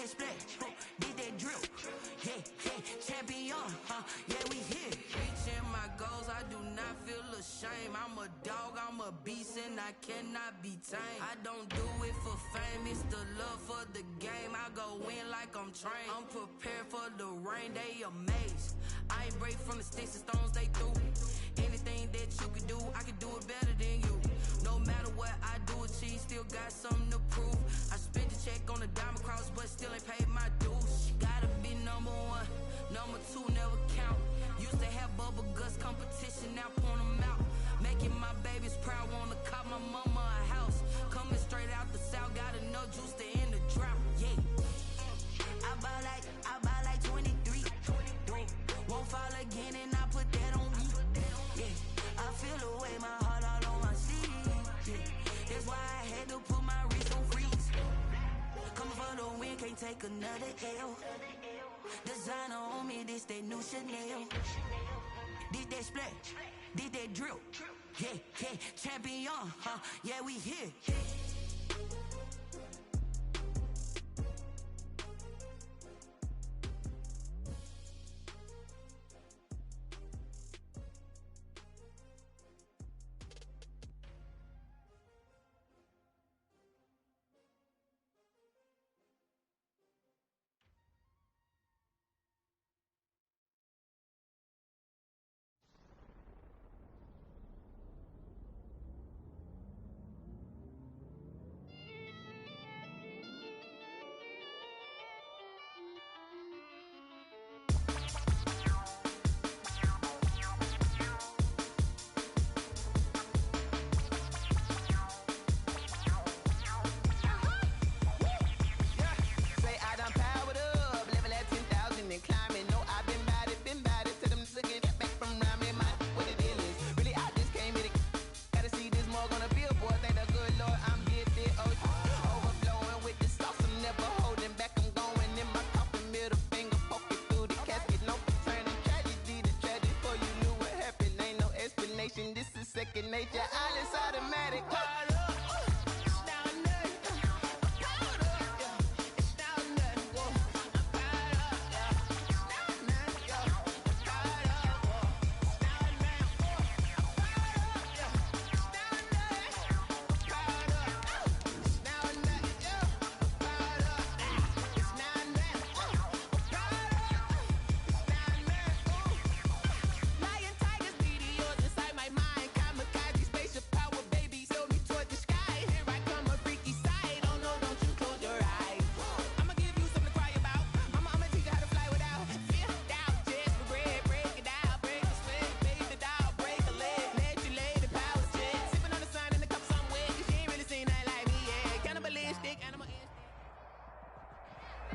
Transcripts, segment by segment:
that splat, did that drip. Yeah, champion, yeah, we here. Reaching my goals, I do not feel ashamed. I'm a dog, I'm a beast, and I cannot be tamed. I don't do it for fame, it's the love for the game. I go in like I'm trained. I'm prepared for the rain, they amazed. I ain't break from the sticks and stones they threw. Anything that you can do, I can do it better than you. No matter what I do achieve, still got something to prove. I spent the check on the diamond cross, but still ain't paid my dues. Gotta be number one, number two never count. Used to have bubble guts competition, now point them out. Making my babies proud, wanna cop my mama a house. Coming straight out the south, got enough juice to end the drought. Yeah, I buy like 23. Won't fall again, and I put that on me. Yeah, I feel the way, my heart all on my sleeve. Yeah, that's why I had to put my wrist on freeze. Coming for the win, can't take another L. Designer on me, this that new Chanel. Did that splat, did that drip. Yeah, champion, yeah, we here. Nature, all is automatic.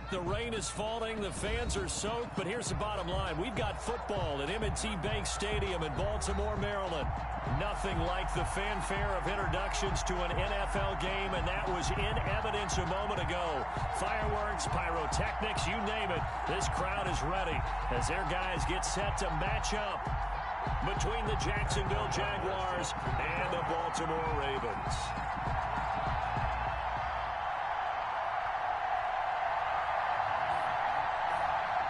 The rain is falling, the fans are soaked, but here's the bottom line. We've got football at M&T Bank Stadium in Baltimore, Maryland. Nothing like the fanfare of introductions to an NFL game, and that was in evidence a moment ago. Fireworks, pyrotechnics, you name it. This crowd is ready as their guys get set to match up between the Jacksonville Jaguars and the Baltimore Ravens.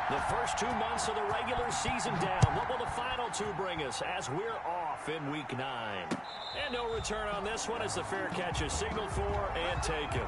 The first 2 months of the regular season down. What will the final 2 bring us as we're off in Week 9? And no return on this one as the fair catch is signaled for and taken.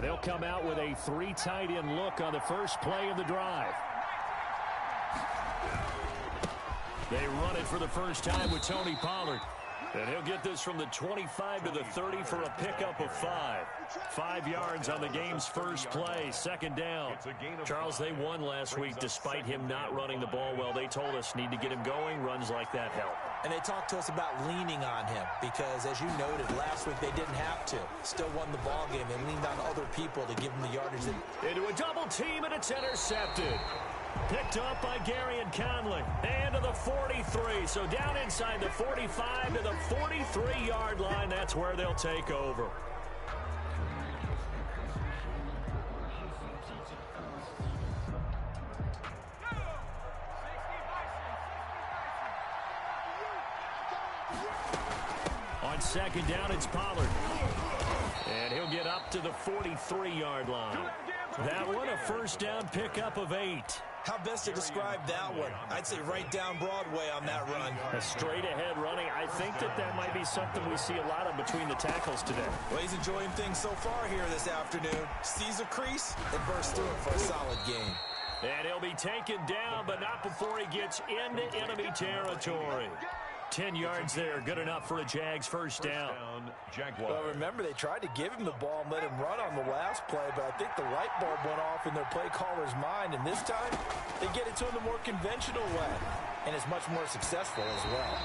they'll come out with a 3 tight end look on the first play of the drive. They run it for the first time with Tony Pollard. And he'll get this from the 25 to the 30 for a pickup of 5. 5 yards on the game's first play, second down. Charles, they won last week despite him not running the ball well. They told us need to get him going. Runs like that help. And they talked to us about leaning on him because, as you noted, last week they didn't have to. Still won the ball game and leaned on other people to give him the yardage. Into a double team, and it's intercepted. Picked up by Gary and Conley. And to the 43. So down inside the 45 to the 43-yard line. That's where they'll take over. On second down, it's Pollard. And he'll get up to the 43-yard line. That one, a first down pickup of 8. How best to describe that one? I'd say right down Broadway on that run. A straight-ahead running. I think that might be something we see a lot of between the tackles today. Well, he's enjoying things so far here this afternoon. Sees a crease and bursts through it for a solid gain. And he'll be taken down, but not before he gets into enemy territory. 10 yards there, good enough for a Jags first down. Well, remember, they tried to give him the ball and let him run on the last play, but I think the light bulb went off in their play caller's mind, and this time they get it to him the more conventional way, and it's much more successful as well.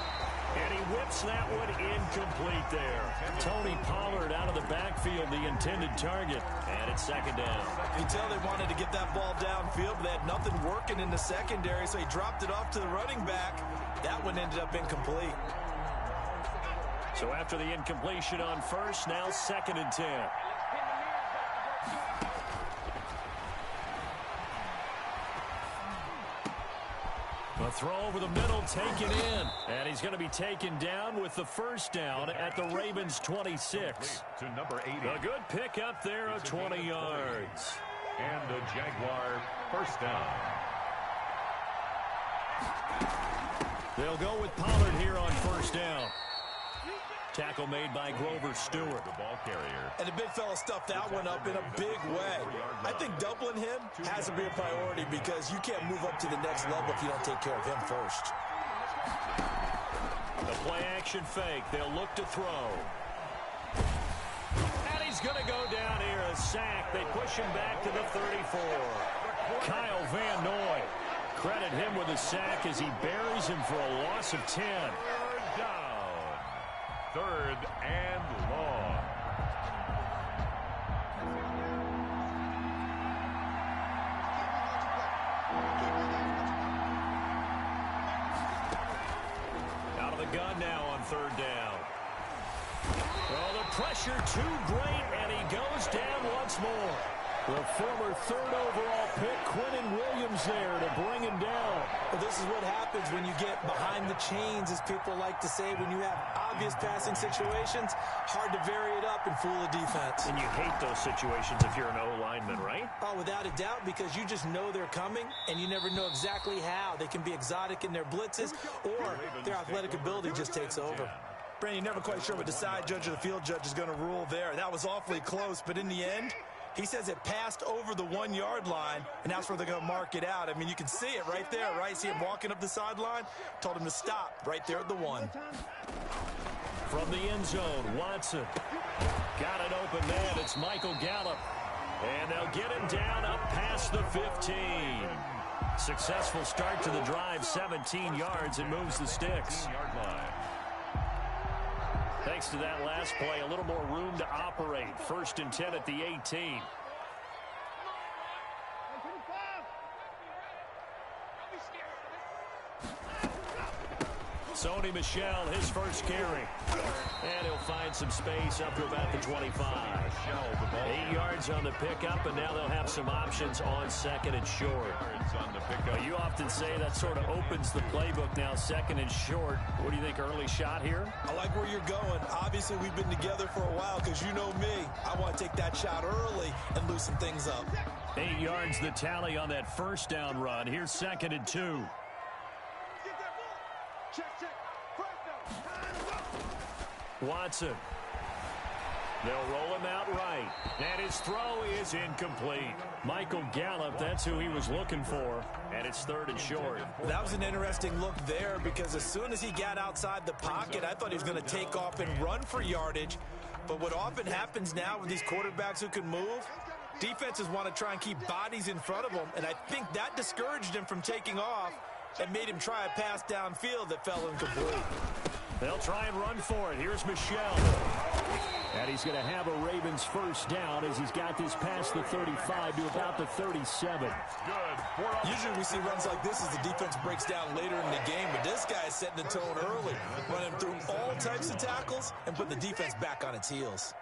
And he whips that one incomplete there. Tony Pollard out of the backfield, the intended target, and it's second down. You can tell they wanted to get that ball downfield, but they had nothing working in the secondary, so he dropped it off to the running back. That one ended up incomplete. So after the incompletion on first, now second and 10. A throw over the middle, taken in. And he's going to be taken down with the first down at the Ravens' 26. To number 80. A good pickup there of 20 yards. And the Jaguar first down. They'll go with Pollard here on first down. Tackle made by Grover Stewart. The ball carrier. And the big fella stuffed that one up in a big way. I think doubling him has to be a priority because you can't move up to the next level if you don't take care of him first. The play action fake. They'll look to throw. And he's going to go down here. A sack. They push him back to the 34. Kyle Van Noy. Credit him with a sack as he buries him for a loss of 10. Third down. Third and long. Out of the gun now on third down. Oh, the pressure too great, and he goes down once more. The former third overall pick, Quinnen Williams, there to bring him down. Well, this is what happens when you get behind the chains, as people like to say. When you have obvious passing situations, hard to vary it up and fool the defense. And you hate those situations if you're an O-lineman, right? Oh, without a doubt, because you just know they're coming, and you never know exactly how. They can be exotic in their blitzes, or their athletic ability just takes over. Brandon, you're never quite sure what the side judge or the field judge is going to rule there. That was awfully close, but in the end, he says it passed over the 1 yard line, and that's where they're going to mark it out. I mean, you can see it right there, right? See him walking up the sideline? Told him to stop right there at the 1. From the end zone, Watson. Got an open man. It's Michael Gallup. And they'll get him down up past the 15. Successful start to the drive, 17 yards, and moves the sticks. Thanks to that last play, a little more room to operate. First and 10 at the 18. Sony Michel, his first carry. And he'll find some space up to about the 25. 8 yards on the pickup, and now they'll have some options on second and short. You often say that sort of opens the playbook now, second and short. What do you think, early shot here? I like where you're going. Obviously, we've been together for a while because you know me. I want to take that shot early and loosen things up. 8 yards the tally on that first down run. Here's second and 2. Watson. They'll roll him out right. And his throw is incomplete. Michael Gallup, that's who he was looking for. And it's 3rd and short. That was an interesting look there because as soon as he got outside the pocket, I thought he was going to take off and run for yardage. But what often happens now with these quarterbacks who can move, defenses want to try and keep bodies in front of them. And I think that discouraged him from taking off and made him try a pass downfield that fell incomplete. They'll try and run for it. Here's Michel. And he's going to have a Ravens first down as he's got this past the 35 to about the 37. Usually we see runs like this as the defense breaks down later in the game, but this guy is setting the tone early, running through all types of tackles and putting the defense back on its heels.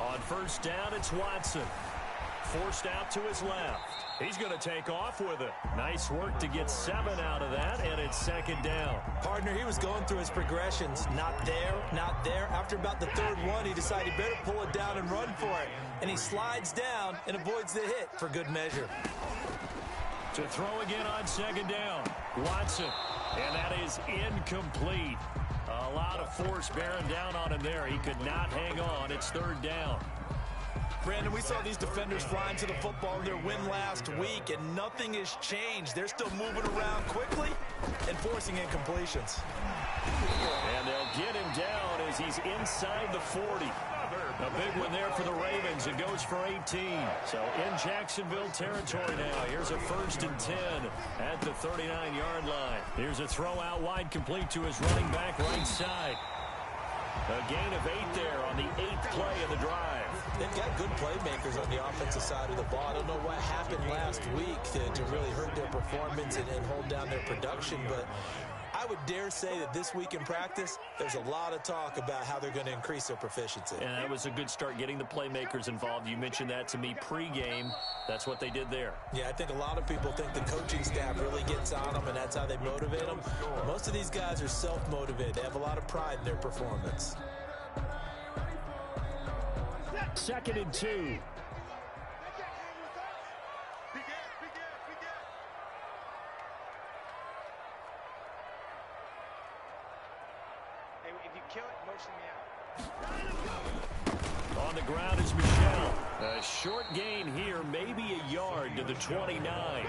On first down, it's Watson. Forced out to his left. He's going to take off with it. Nice work to get 7 out of that, and it's 2nd down. Partner, he was going through his progressions. Not there, not there. After about the 3rd one, he decided he better pull it down and run for it. And he slides down and avoids the hit for good measure. To throw again on 2nd down. Watson. And that is incomplete. A lot of force bearing down on him there. He could not hang on. It's 3rd down. Brandon, we saw these defenders flying to the football in their win last week, and nothing has changed. They're still moving around quickly and forcing incompletions. And they'll get him down as he's inside the 40. A big one there for the Ravens. It goes for 18. So in Jacksonville territory now. Here's a 1st and 10 at the 39-yard line. Here's a throw out wide complete to his running back right side. A gain of 8 there on the 8th play of the drive. They've got good playmakers on the offensive side of the ball. I don't know what happened last week to really hurt their performance and hold down their production, but I would dare say that this week in practice, there's a lot of talk about how they're going to increase their proficiency. And that was a good start getting the playmakers involved. You mentioned that to me pregame. That's what they did there. Yeah, I think a lot of people think the coaching staff really gets on them, and that's how they motivate them. Most of these guys are self-motivated. They have a lot of pride in their performance. 2nd and 2. If you kill it, motion me out. On the ground is Michel. A short gain here, maybe a yard to the 29.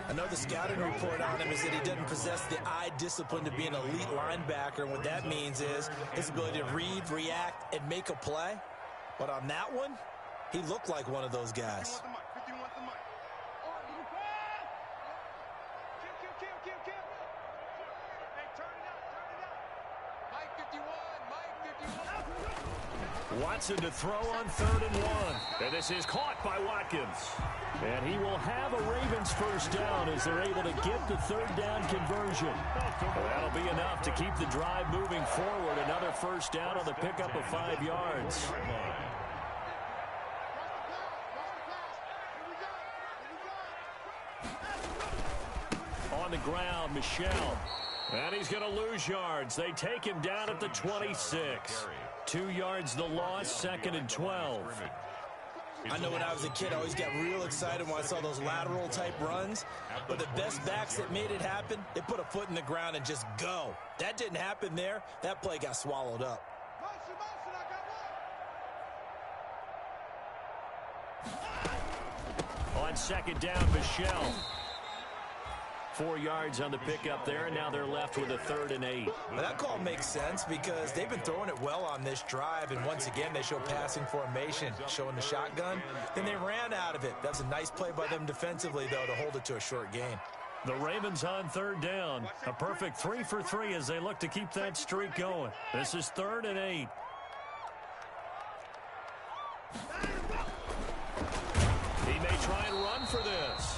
Another scouting report on him is that he doesn't possess the eye discipline to be an elite linebacker. And what that means is his ability to read, react, and make a play. But on that one, he looked like one of those guys. Watson to throw on 3rd and 1. And this is caught by Watkins. And he will have a Ravens first down as they're able to get the 3rd down conversion. Well, that'll be enough to keep the drive moving forward. Another first down on the pickup of 5 yards. On the ground, Michel. And he's going to lose yards. They take him down at the 26. 2 yards the loss, 2nd and 12. I know when I was a kid, I always got real excited when I saw those lateral type runs. But the best backs that made it happen, they put a foot in the ground and just go. That didn't happen there. That play got swallowed up. On 2nd down, Michel. 4 yards on the pickup there, and now they're left with a 3rd and 8. Well, that call makes sense because they've been throwing it well on this drive, and once again, they show passing formation, showing the shotgun. Then they ran out of it. That was a nice play by them defensively, though, to hold it to a short gain. The Ravens on 3rd down. A perfect 3 for 3 as they look to keep that streak going. This is 3rd and 8. He may try and run for this.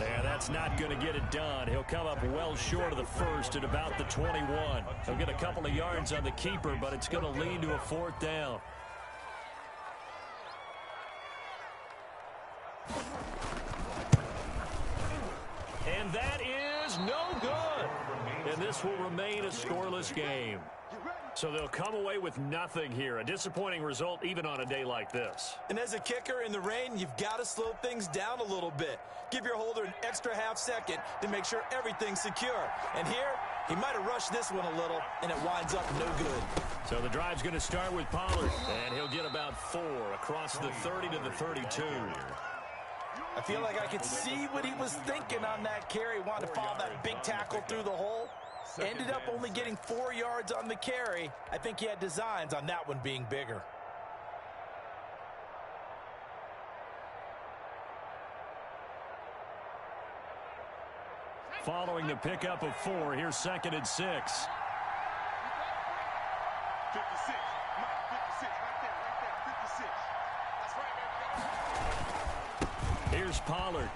And that's not going to get it done. He'll come up well short of the first at about the 21. He'll get a couple of yards on the keeper, but it's going to lead to a 4th down. And that is no good. And this will remain a scoreless game. So they'll come away with nothing here. A disappointing result even on a day like this. And as a kicker in the rain, you've got to slow things down a little bit. Give your holder an extra half second to make sure everything's secure. And here, he might have rushed this one a little, and it winds up no good. So the drive's going to start with Pollard, and he'll get about 4 across the 30 to the 32. I feel like I could see what he was thinking on that carry. Wanted to follow that big tackle through the hole. Ended up only getting 4 yards on the carry. I think he had designs on that one being bigger. Following the pickup of 4, here's 2nd and 6. 56. Mike, 56. Right there. 56. That's right, man. Here's Pollard.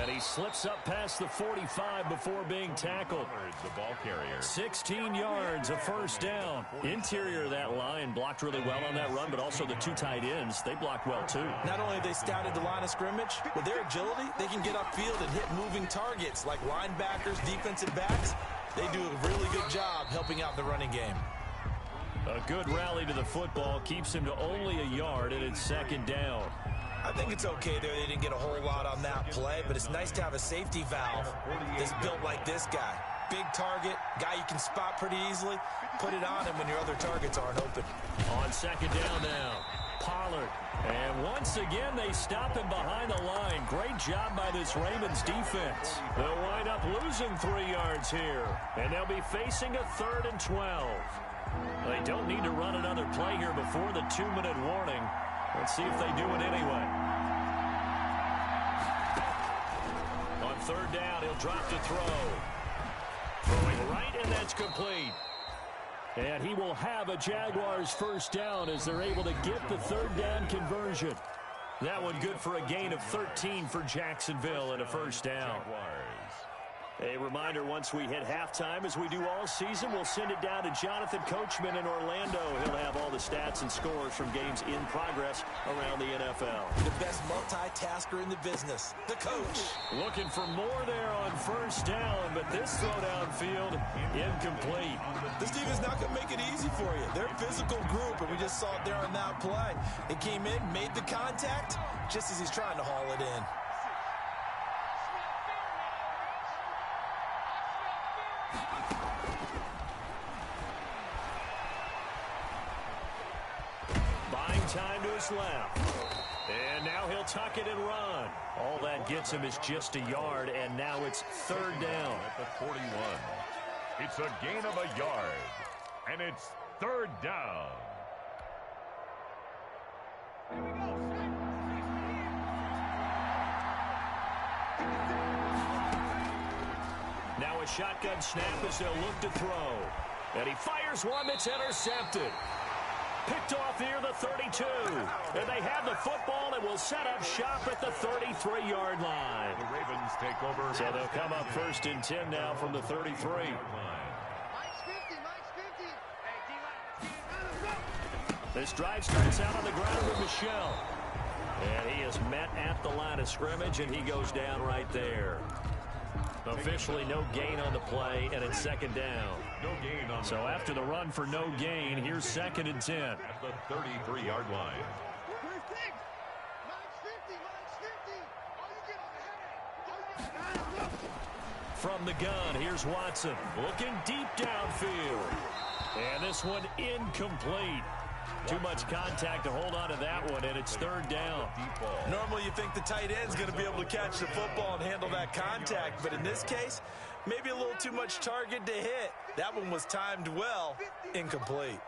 And he slips up past the 45 before being tackled. The ball carrier. 16 yards, a first down. Interior of that line blocked really well on that run, but also the 2 tight ends, they blocked well too. Not only have they scouted the line of scrimmage, with their agility, they can get upfield and hit moving targets like linebackers, defensive backs. They do a really good job helping out the running game. A good rally to the football keeps him to only a yard, and it's 2nd down. I think it's okay there. They didn't get a whole lot on that play, but it's nice to have a safety valve that's built like this guy. Big target, guy you can spot pretty easily. Put it on him when your other targets aren't open. On 2nd down now, Pollard. And once again, they stop him behind the line. Great job by this Ravens defense. They'll wind up losing 3 yards here, and they'll be facing a 3rd and 12. They don't need to run another play here before the 2-minute warning. Let's see if they do it anyway. On 3rd down, he'll drop to throw. Throwing right, and that's complete. And he will have a Jaguars first down as they're able to get the 3rd down conversion. That one good for a gain of 13 for Jacksonville and a first down. A reminder, once we hit halftime, as we do all season, we'll send it down to Jonathan Coachman in Orlando. He'll have all the stats and scores from games in progress around the NFL. The best multitasker in the business, the coach. Looking for more there on first down, but this throw downfield, incomplete. This team is not going to make it easy for you. They're a physical group, and we just saw it there on that play. It came in, made the contact, just as he's trying to haul it in. Buying time to his left. And now he'll tuck it and run. All that gets him is just a yard, and now it's 3rd down. At the 41. It's a gain of a yard. And it's 3rd down. Now a shotgun snap as they'll look to throw. And he fires one that's intercepted. Picked off near the 32. And they have the football and will set up shop at the 33-yard line. The Ravens take over. So they'll come up 1st and 10 now from the 33. Mike's 50. Mike's 50. This drive starts out on the ground with Michel. And he is met at the line of scrimmage, and he goes down right there. Officially no gain on the play, and it's 2nd down. No gain on So after the run for no gain, here's 2nd and 10. at the 33-yard line. Mike's 50. Mike's 50. All you get on the head. From the gun, here's Watson. Looking deep downfield. And this one incomplete. Too much contact to hold on to that one, and it's 3rd down. Normally you think the tight end's going to be able to catch the football and handle that contact, but in this case, maybe a little too much target to hit. That one was timed well, incomplete.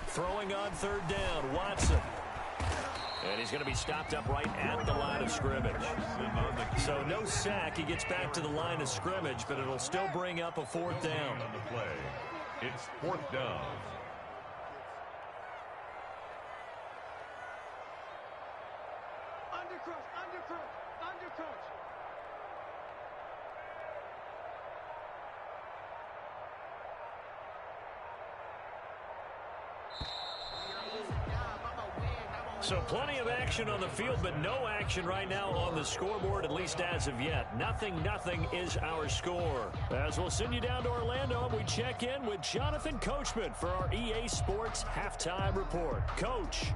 Throwing on 3rd down, Watson. And he's going to be stopped up right at the line of scrimmage. So no sack. He gets back to the line of scrimmage, but it'll still bring up a 4th down. On the play, it's 4th down. Undercoach. So plenty of action on the field, but no action right now on the scoreboard, at least as of yet. 0-0 is our score. As we'll send you down to Orlando, we check in with Jonathan Coachman for our EA Sports Halftime Report. Coach.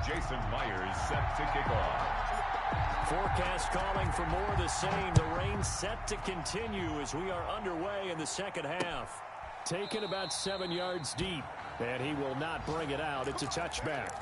Jason Myers set to kick off. Forecast calling for more of the same. The rain set to continue as we are underway in the second half. Taken about 7 yards deep, and he will not bring it out. It's a touchback.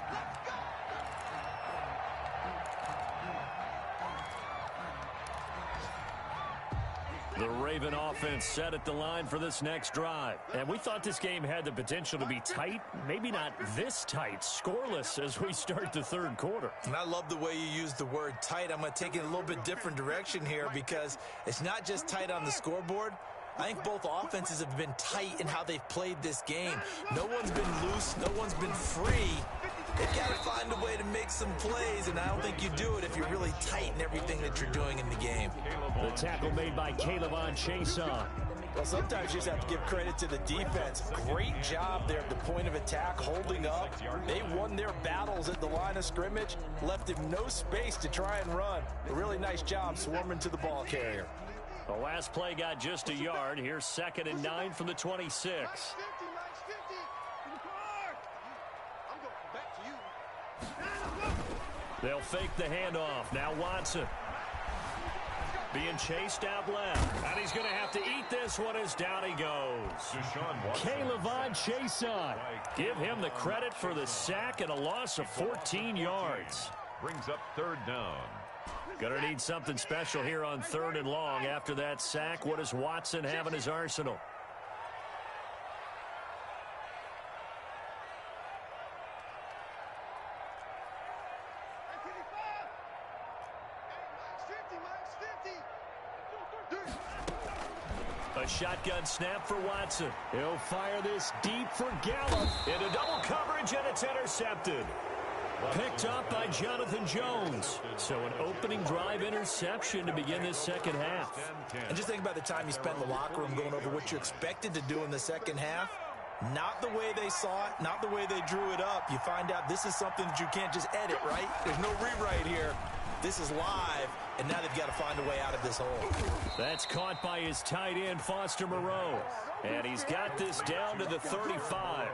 The Raven offense set at the line for this next drive. And we thought this game had the potential to be tight. Maybe not this tight. Scoreless as we start the third quarter. And I love the way you use the word tight. I'm going to take it a little bit different direction here because it's not just tight on the scoreboard. I think both offenses have been tight in how they've played this game. No one's been loose. No one's been free. They've got to find a way to make some plays, and I don't think you do it if you're really tight in everything that you're doing in the game. The tackle made by Caleb Chason. Well, sometimes you just have to give credit to the defense. Great job there at the point of attack, holding up. They won their battles at the line of scrimmage, left him no space to try and run. A really nice job swarming to the ball carrier. The last play got just a yard. Here's 2nd and 9 from the 26. They'll fake the handoff. Now Watson. Being chased out left. And he's going to have to eat this one as down he goes. Caleb Chason. Give him the credit for the sack and a loss of 14 yards. Brings up 3rd down. Gonna need something special here on 3rd and long. After that sack, what does Watson have in his arsenal? A shotgun snap for Watson. He'll fire this deep for Gallup. Into double coverage, and it's intercepted. Picked up by Jonathan Jones. So an opening drive interception to begin this second half. And just think about the time you spent in the locker room going over what you expected to do in the second half. Not the way they saw it, not the way they drew it up. You find out this is something that you can't just edit, right? There's no rewrite here. This is live, and now they've got to find a way out of this hole. That's caught by his tight end, Foster Moreau. And he's got this down to the 35.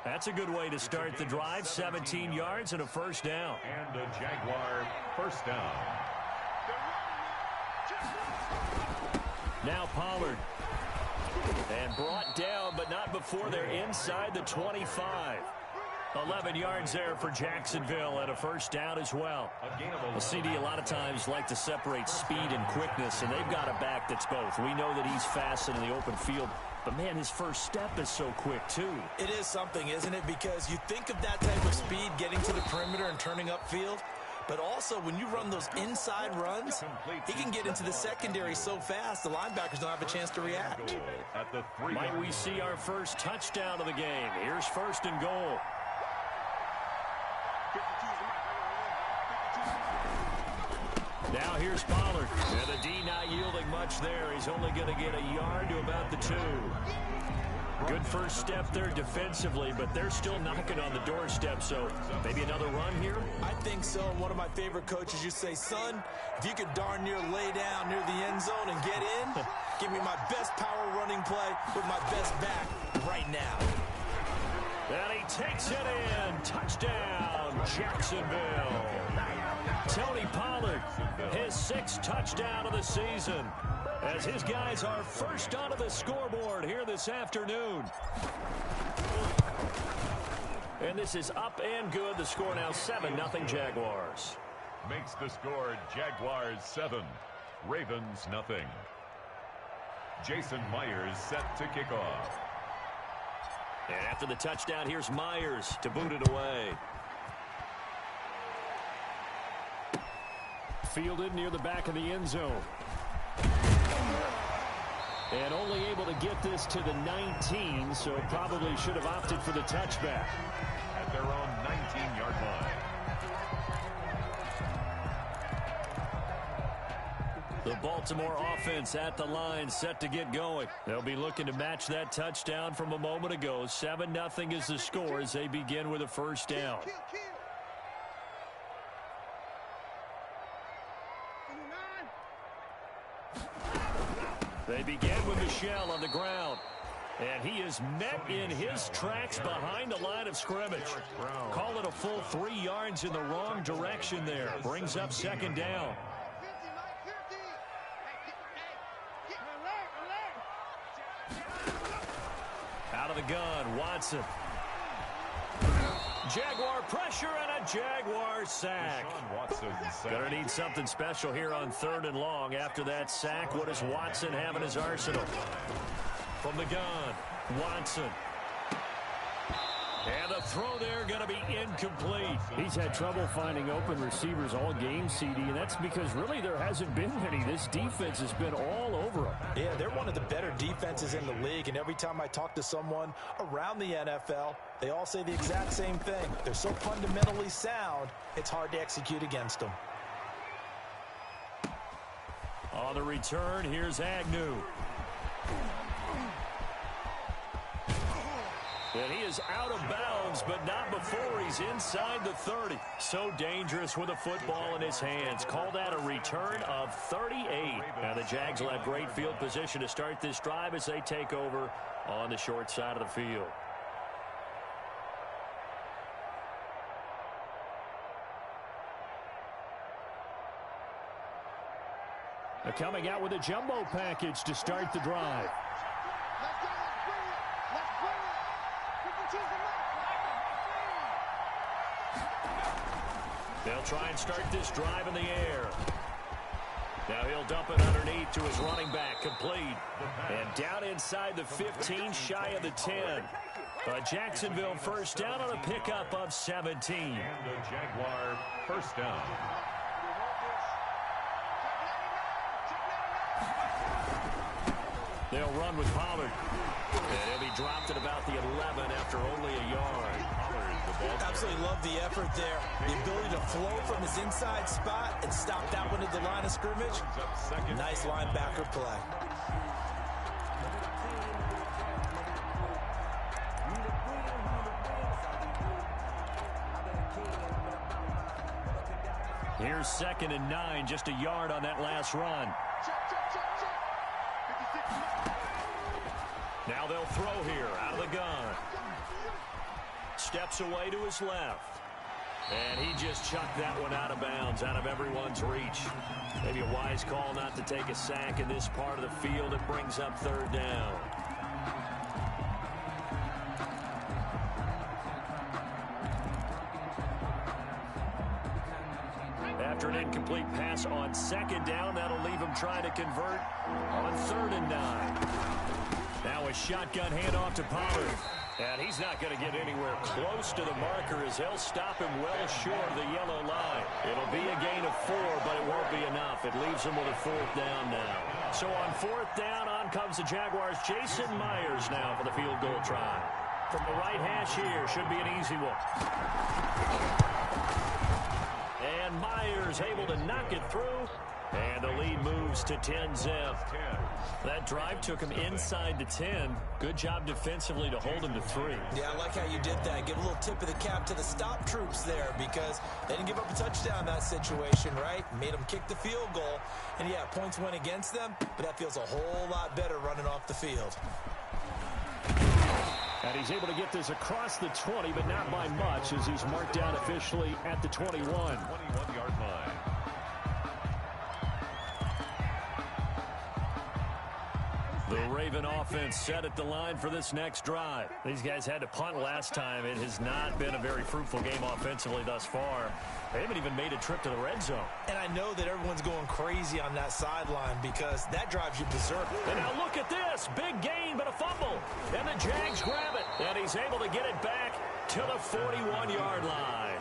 That's a good way to start the drive. 17 yards and a first down. And a Jaguar first down. Now Pollard. And brought down, but not before they're inside the 25. 11 yards there for Jacksonville and a first down as well. The CD a lot of times like to separate speed and quickness, and they've got a back that's both. We know that he's fast in the open field, but man, his first step is so quick too. It is something, isn't it? Because you think of that type of speed getting to the perimeter and turning upfield, but also when you run those inside runs, he can get into the secondary so fast the linebackers don't have a chance to react. Might we see our first touchdown of the game? Here's 1st and goal. Now here's Pollard. And the D not yielding much there. He's only going to get a yard to about the 2. Good first step there defensively, but they're still knocking on the doorstep, so maybe another run here? I think so. One of my favorite coaches, you say, son, if you could darn near lay down near the end zone and get in, give me my best power running play with my best back right now. And he takes it in. Touchdown, Jacksonville. Tony Pollard, his 6th touchdown of the season, as his guys are first onto the scoreboard here this afternoon. And this is up and good. The score now 7-0 Jaguars. Makes the score Jaguars 7, Ravens nothing. Jason Myers set to kick off. And after the touchdown, here's Myers to boot it away. Fielded near the back of the end zone. And only able to get this to the 19, so probably should have opted for the touchback. At their own 19-yard line. The Baltimore offense at the line, set to get going. They'll be looking to match that touchdown from a moment ago. 7-0 is the score as they begin with a first down. They begin with Michel on the ground. And he is met in his tracks behind the line of scrimmage. Call it a full 3 yards in the wrong direction there. Brings up second down. Out of the gun, Watson. Jaguar pressure and a Jaguar sack. Gonna need something special here on 3rd and long. After that sack, what does Watson have in his arsenal? From the gun, Watson. And the throw there going to be incomplete. He's had trouble finding open receivers all game, CD, and that's because really there hasn't been many. This defense has been all over them. Yeah, they're one of the better defenses in the league, and every time I talk to someone around the NFL, they all say the exact same thing. They're so fundamentally sound, it's hard to execute against them. On the return, here's Agnew. And he is out of bounds, but not before he's inside the 30. So dangerous with a football in his hands. Call that a return of 38. Now the Jags will have great field position to start this drive as they take over on the short side of the field. They're coming out with a jumbo package to start the drive. They'll try and start this drive in the air. Now he'll dump it underneath to his running back, complete. And down inside the 15, shy of the 10. A Jacksonville first down on a pickup of 17. And the Jaguar first down. They'll run with Pollard. And he'll be dropped at about the 11 after only a yard. Absolutely love the effort there. The ability to flow from his inside spot and stop that one at the line of scrimmage. Nice linebacker play. Here's 2nd and 9, just a yard on that last run. Now they'll throw here out of the gun. Steps away to his left. And he just chucked that one out of bounds, out of everyone's reach. Maybe a wise call not to take a sack in this part of the field. It brings up 3rd down. After an incomplete pass on 2nd down, that'll leave him trying to convert on 3rd and 9. Now a shotgun handoff to Pollard. And he's not going to get anywhere close to the marker as they'll stop him well short of the yellow line. It'll be a gain of 4, but it won't be enough. It leaves him with a 4th down now. So on 4th down, on comes the Jaguars' Jason Myers now for the field goal try. From the right hash here, should be an easy one. And Myers able to knock it through. And the lead moves to 10-zip. That drive took him inside the 10. Good job defensively to hold him to 3. Yeah, I like how you did that. Give a little tip of the cap to the stop troops there because they didn't give up a touchdown in that situation, right? Made them kick the field goal. And, yeah, points went against them, but that feels a whole lot better running off the field. And he's able to get this across the 20, but not by much as he's marked down officially at the 21. 21-yard line. The Raven offense set at the line for this next drive. These guys had to punt last time. It has not been a very fruitful game offensively thus far. They haven't even made a trip to the red zone. And I know that everyone's going crazy on that sideline because that drives you berserk. And now look at this. Big gain, but a fumble. And the Jags grab it. And he's able to get it back to the 41-yard line.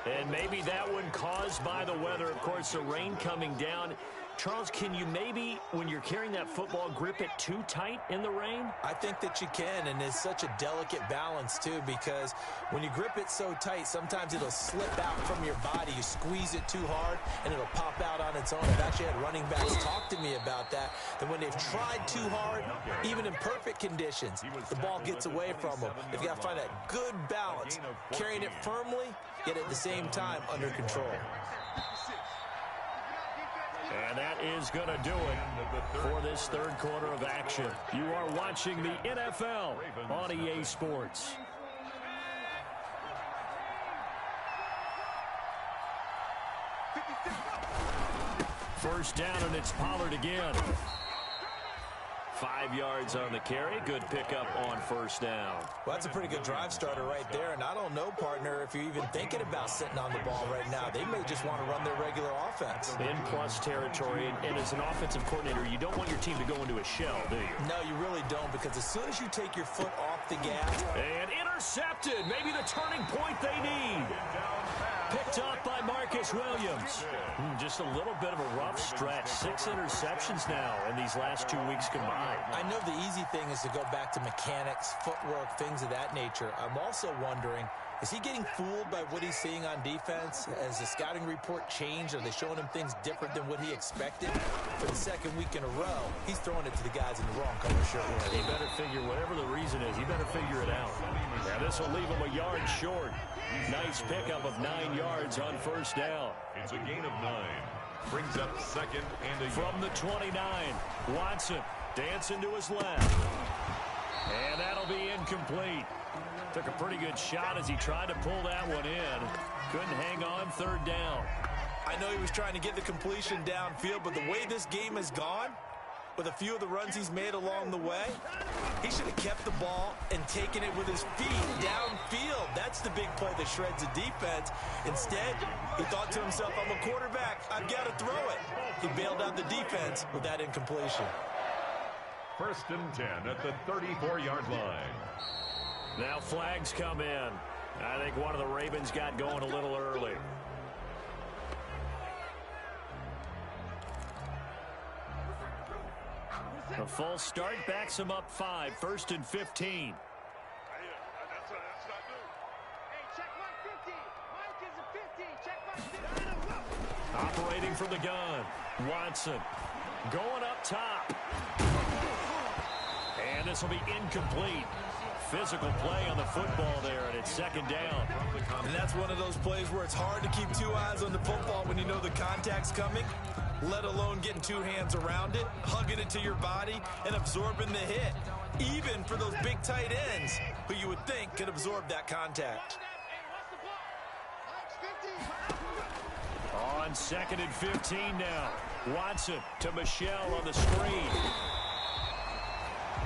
And maybe that one caused by the weather. Of course, the rain coming down Charles, can you maybe, when you're carrying that football, grip it too tight in the rain? I think that you can, and it's such a delicate balance, too, because when you grip it so tight, sometimes it'll slip out from your body. You squeeze it too hard, and it'll pop out on its own. I've actually had running backs talk to me about that when they've tried too hard, even in perfect conditions, the ball gets away from them. They've got to find that good balance, carrying it firmly, yet at the same time under control. And that is going to do it for this third quarter of action. You are watching the NFL on EA Sports. First down, and it's Pollard again. 5 yards on the carry. Good pickup on first down. Well, that's a pretty good drive starter right there. And I don't know, partner, if you're even thinking about sitting on the ball right now. They may just want to run their regular offense. In plus territory, and as an offensive coordinator, you don't want your team to go into a shell, do you? No, you really don't, because as soon as you take your foot off the gas. And intercepted. Maybe the turning point they need. Picked up by Marcus Williams. Just a little bit of a rough stretch. 6 interceptions now in these last 2 weeks combined. I know the easy thing is to go back to mechanics, footwork, things of that nature. I'm also wondering, is he getting fooled by what he's seeing on defense? Has the scouting report changed? Are they showing him things different than what he expected? For the second week in a row, he's throwing it to the guys in the wrong color shirt. He better figure, whatever the reason is, he better figure it out. Now this will leave him a yard short. Nice pickup of 9 yards on first down. It's a gain of 9. Brings up second and a from the 29. Watson dancing to his left. And that'll be incomplete. Took a pretty good shot as he tried to pull that one in. Couldn't hang on, third down. I know he was trying to get the completion downfield, but the way this game has gone, with a few of the runs he's made along the way, he should have kept the ball and taken it with his feet downfield. That's the big play that shreds the defense. Instead, he thought to himself, I'm a quarterback, I've got to throw it. He bailed out the defense with that incompletion. First and 10 at the 34-yard line. Now flags come in. I think one of the Ravens got going a little early. A full start backs him up 5. First and 15. Operating from the gun. Watson going up top. And this will be incomplete. Physical play on the football there, and it's second down. And that's one of those plays where it's hard to keep 2 eyes on the football when you know the contact's coming, let alone getting 2 hands around it, hugging it to your body, and absorbing the hit, even for those big tight ends who you would think could absorb that contact. On second and 15 now. Watson to Michelle on the screen.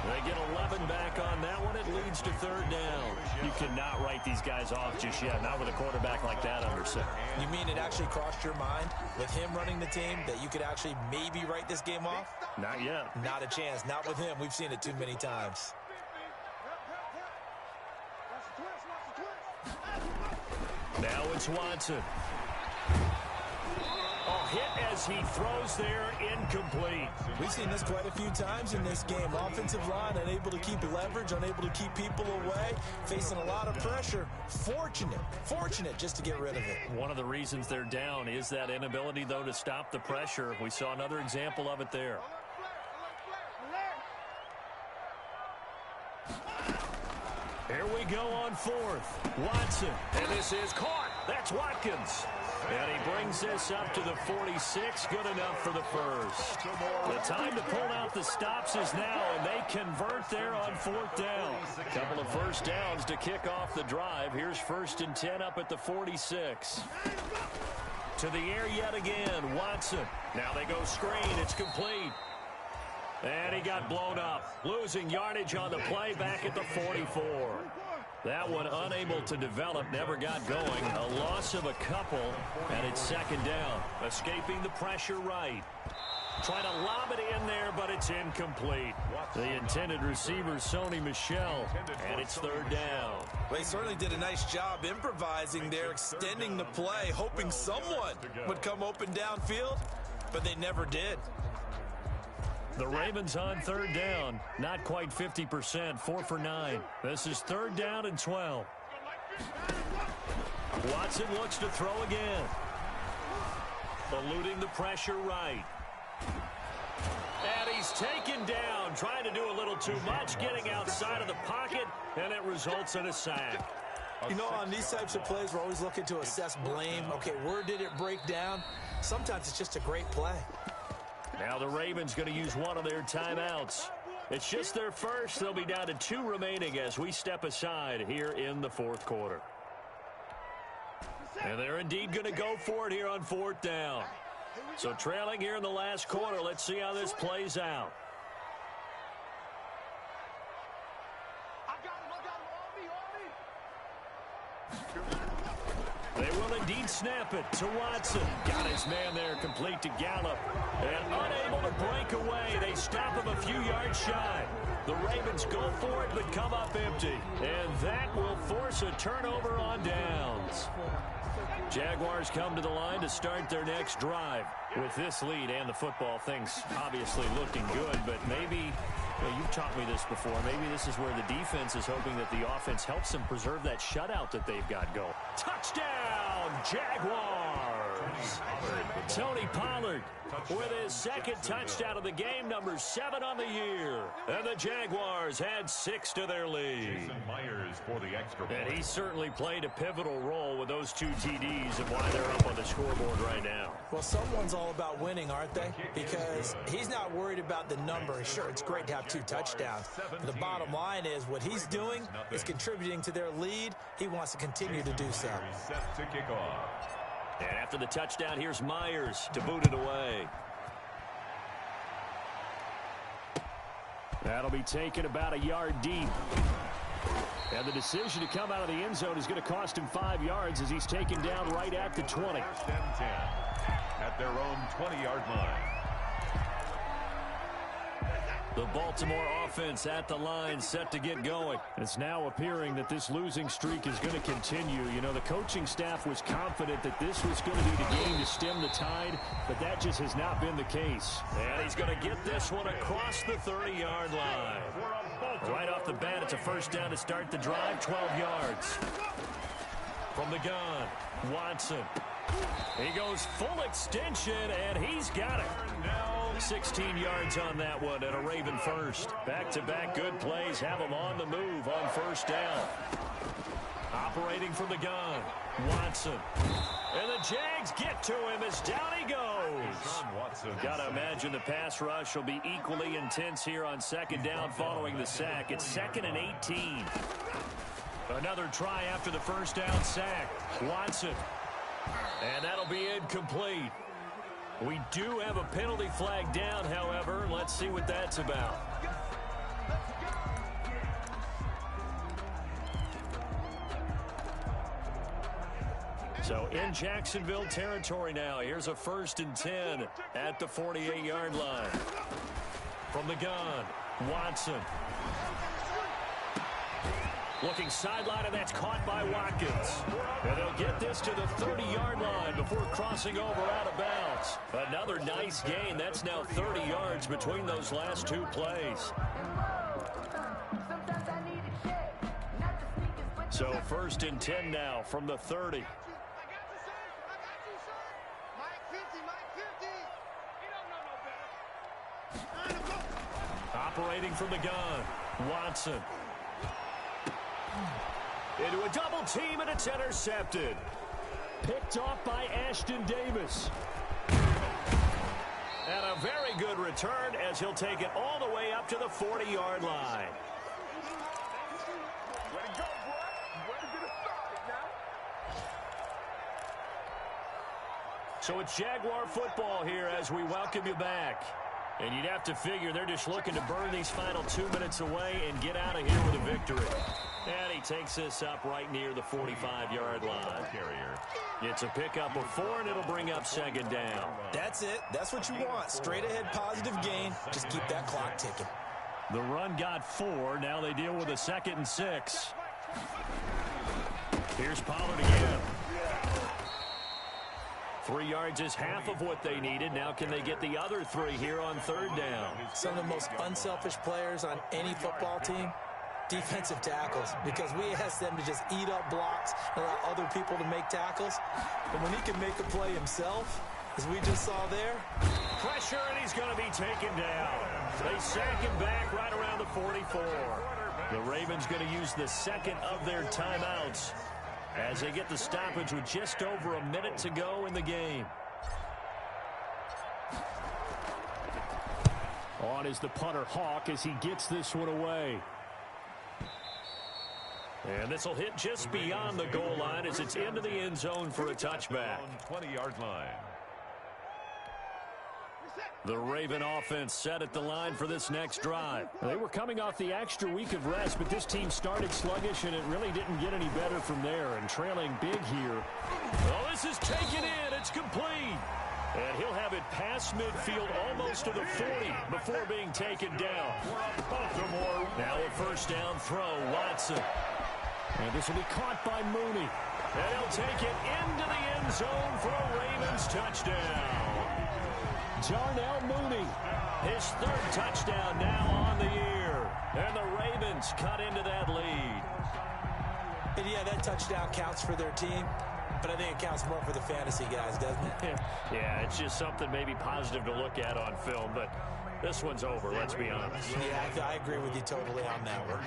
They get 11 back on that one. It leads to third down. You cannot write these guys off just yet, not with a quarterback like that under center. You mean it actually crossed your mind with him running the team that you could actually maybe write this game off? Not yet. Not a chance. Not with him. We've seen it too many times. Now it's Watson. Hit as he throws there, incomplete. We've seen this quite a few times in this game. Offensive line unable to keep leverage, unable to keep people away, facing a lot of pressure. Fortunate just to get rid of it. One of the reasons they're down is that inability, though, to stop the pressure. We saw another example of it there. Here we go on fourth. Watson, and this is caught. That's Watkins. And he brings this up to the 46. Good enough for the first. The time to pull out the stops is now, and they convert there on fourth down. Couple of first downs to kick off the drive. Here's first and 10 up at the 46. To the air yet again. Watson. Now they go screen. It's complete. And he got blown up. Losing yardage on the play back at the 44. That one unable to develop, never got going. A loss of a couple, and it's second down. Escaping the pressure right. Trying to lob it in there, but it's incomplete. The intended receiver, Sony Michel, and it's third down. Well, he certainly did a nice job improvising there, extending the play, hoping someone would come open downfield. but they never did. The Ravens on third down. Not quite 50%, 4 for 9. This is third down and 12. Watson looks to throw again. Eluding the pressure right. And he's taken down, trying to do a little too much, getting outside of the pocket, and it results in a sack. You know, on these types of plays, we're always looking to assess blame. Okay, where did it break down? Sometimes it's just a great play. Now the Ravens going to use one of their timeouts. It's just their first. They'll be down to 2 remaining as we step aside here in the fourth quarter. And they're indeed going to go for it here on fourth down. So trailing here in the last quarter, let's see how this plays out. They will indeed snap it to Watson. Got his man there, complete to Gallup. And unable to break away. They stop him a few yards shy. The Ravens go for it, but come up empty. And that will force a turnover on downs. Jaguars come to the line to start their next drive. With this lead and the football, things obviously looking good, but maybe, well, you've taught me this before, maybe this is where the defense is hoping that the offense helps them preserve that shutout that they've got going. Touchdown, Jaguars! Tony Pollard with his second touchdown of the game, number 7 on the year. And the Jaguars add 6 to their lead. Jason Myers for the extra point. And he certainly played a pivotal role with those 2 TDs and why they're up on the scoreboard right now. Well, someone's all about winning, aren't they? Because he's not worried about the number. Sure, it's great to have 2 touchdowns. But the bottom line is what he's doing is contributing to their lead. He wants to continue to do so. Set to kick off. And after the touchdown, here's Myers to boot it away. That'll be taken about a yard deep. And the decision to come out of the end zone is going to cost him 5 yards as he's taken down right at the 20. First and 10 at their own 20-yard line. The Baltimore offense at the line, set to get going. It's now appearing that this losing streak is going to continue. You know, the coaching staff was confident that this was going to be the game to stem the tide, but that just has not been the case. And he's going to get this one across the 30-yard line. Right off the bat, it's a first down to start the drive, 12 yards. From the gun, Watson. He goes full extension, and he's got it. 16 yards on that one, and a Raven first. Back-to-back good plays have him on the move on first down. Operating from the gun, Watson. And the Jags get to him as down he goes. Got to imagine the pass rush will be equally intense here on second down following the sack. It's 2nd and 18. Another try after the first down sack. Watson. And that'll be incomplete. We do have a penalty flag down, however. Let's see what that's about. So in Jacksonville territory now. Here's a 1st and 10 at the 48-yard line. From the gun, Watson. Looking sideline, and that's caught by Watkins. And they'll get this to the 30-yard line before crossing over out of bounds. Another nice gain. That's now 30 yards between those last 2 plays. So 1st and 10 now from the 30. Operating from the gun, Watson. Into a double team, and it's intercepted. Picked off by Ashton Davis. And a very good return as he'll take it all the way up to the 40-yard line. So it's Jaguar football here as we welcome you back. And you'd have to figure they're just looking to burn these final 2 minutes away and get out of here with a victory. And he takes this up right near the 45-yard line. It's a pickup of 4, and it'll bring up second down. That's it. That's what you want. Straight ahead positive gain. Just keep that clock ticking. The run got 4. Now they deal with a 2nd and 6. Here's Pollard again. 3 yards is half of what they needed. Now can they get the other 3 here on 3rd down? Some of the most unselfish players on any football team, defensive tackles, because we ask them to just eat up blocks and allow other people to make tackles. But when he can make a play himself, as we just saw there. Pressure, and he's going to be taken down. They sack him back right around the 44. The Ravens going to use the second of their timeouts as they get the stoppage with just over a minute to go in the game. On is the punter Hawk as he gets this one away. And this will hit just beyond the goal line as it's into the end zone for a touchback. 20-yard line. The Raven offense set at the line for this next drive. They were coming off the extra week of rest, but this team started sluggish, and it really didn't get any better from there. And trailing big here. Oh, this is taken in. It's complete. And he'll have it past midfield almost to the 40 before being taken down. Baltimore. Now a first down throw. Watson. And this will be caught by Mooney. And he'll take it into the end zone for a Ravens touchdown. Darnell Mooney. His 3rd touchdown now on the year. And the Ravens cut into that lead. And yeah, that touchdown counts for their team, but I think it counts more for the fantasy guys, doesn't it? Yeah, it's just something maybe positive to look at on film, but this one's over, let's be honest. Yeah, I agree with you totally on that one.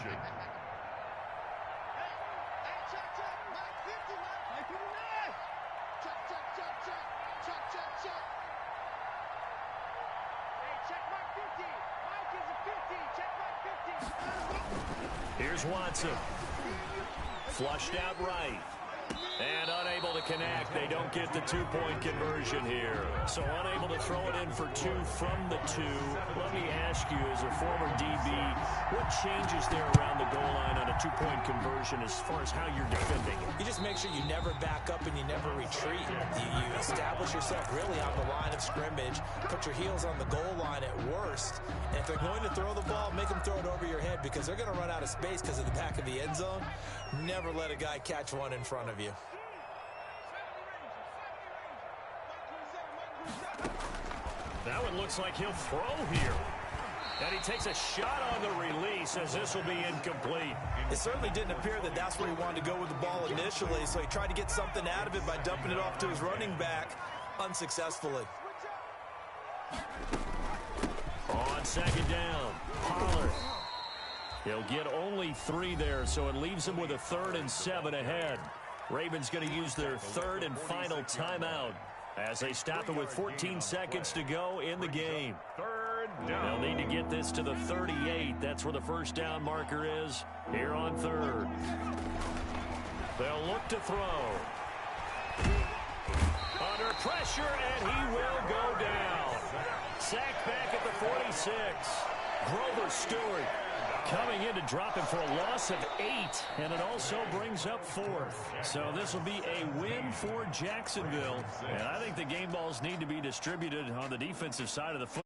Here's Watson. Flushed out right. And unable to connect. They don't get the 2-point conversion here. So unable to throw it in for 2 from the 2. Let me ask you, as a former DB, what changes there around the goal line on a 2-point conversion as far as how you're defending it? You just make sure you never back up and you never retreat. You establish yourself really on the line of scrimmage, put your heels on the goal line at worst, and if they're going to throw the ball, make them throw it over your head because they're going to run out of space because of the back of the end zone. Never let a guy catch one in front of you. That one looks like he'll throw here. And he takes a shot on the release as this will be incomplete. It certainly didn't appear that that's where he wanted to go with the ball initially, so he tried to get something out of it by dumping it off to his running back unsuccessfully. On 2nd down, Pollard. He'll get only 3 there, so it leaves him with a 3rd and 7 ahead. Ravens going to use their 3rd and final timeout as they stop it with 14 seconds to go in the game. 3rd down. They'll need to get this to the 38. That's where the first down marker is here on 3rd. They'll look to throw. Under pressure, and he will go down. Sacked back at the 46. Grover Stewart coming in to drop him for a loss of 8, and it also brings up 4th. So this will be a win for Jacksonville, and I think the game balls need to be distributed on the defensive side of the football.